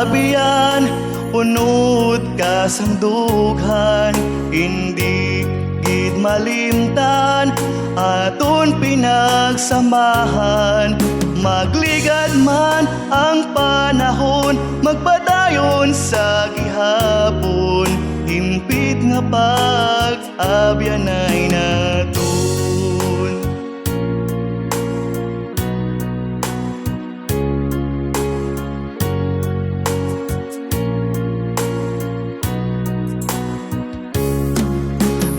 abiyan, unod ka sang dughan, hindi gid malimtan aton pinagsamahan. Magligad man ang panahon, magpadayon sa gihapon, himpit nga pag-abyanay naton.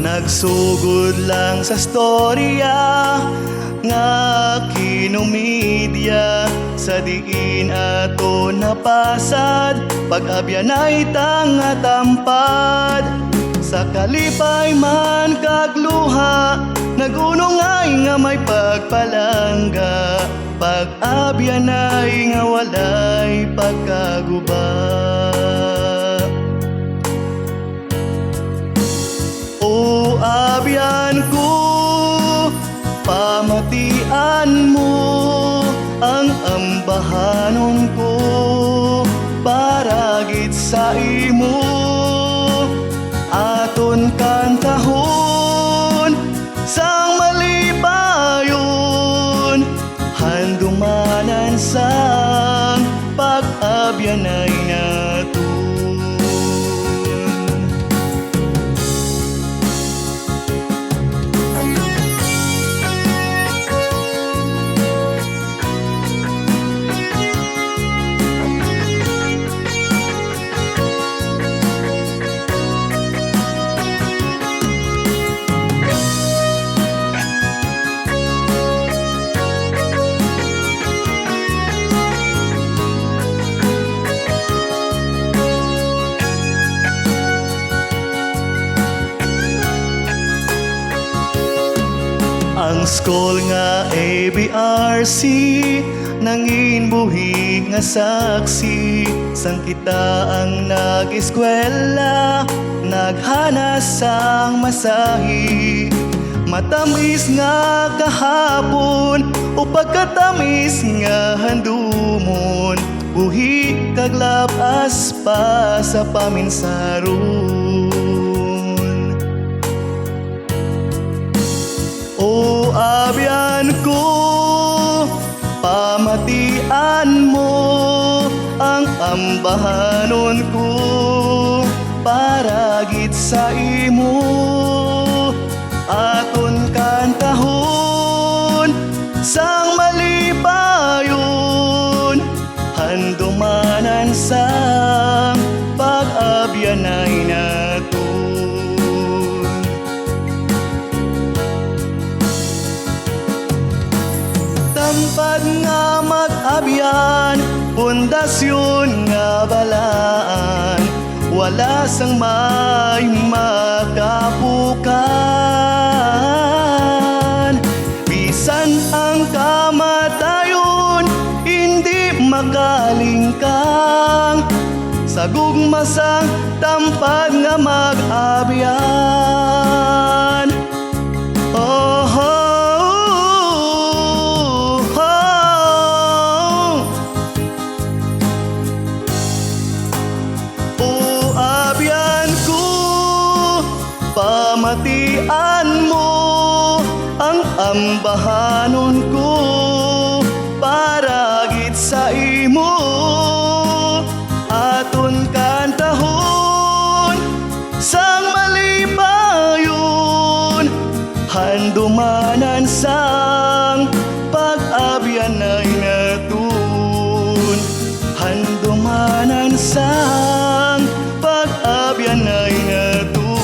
Nagsugod lang sa storya nga kinumidya, sa diin ato napasad, pag-abyanay tanga tampad. Sa kalipay man kagluha, nagunungay nga may pagpalangga, pag-abyanay nga walay pagkaguba. O abyan ko, pamatian mo ang ambahanon ko, para gid sa imo aton kantahon sang malipayon, handumanan sang pag-abyanay naton. Ang school nga ABRC, nangin buhig nga saksi, sang kita ang nag-eskwela, naghanas sang masahi. Matamis nga kahapon, o pagkatamis nga handumon, buhi kag labas pa sa paminsaron. O abyan ko, pamatian mo ang ambahanon ko, para gid sa imo aton kantahon sang malipayon, handumanan sang pag-abyanay naton. Tampad nga mag-abyan, pundasyon nga balaan, wala sang may makapukan. Bisan ang kamatayon, hindi makalingkang, sa gugma sang tampad nga mag-abyan. Oh, pamatian mo ang ambahanon ko, para gid sa imo aton kantahon sang malipayon, handumanan sang pag-abyanay naton, handumanan sang pag-abyanay naton.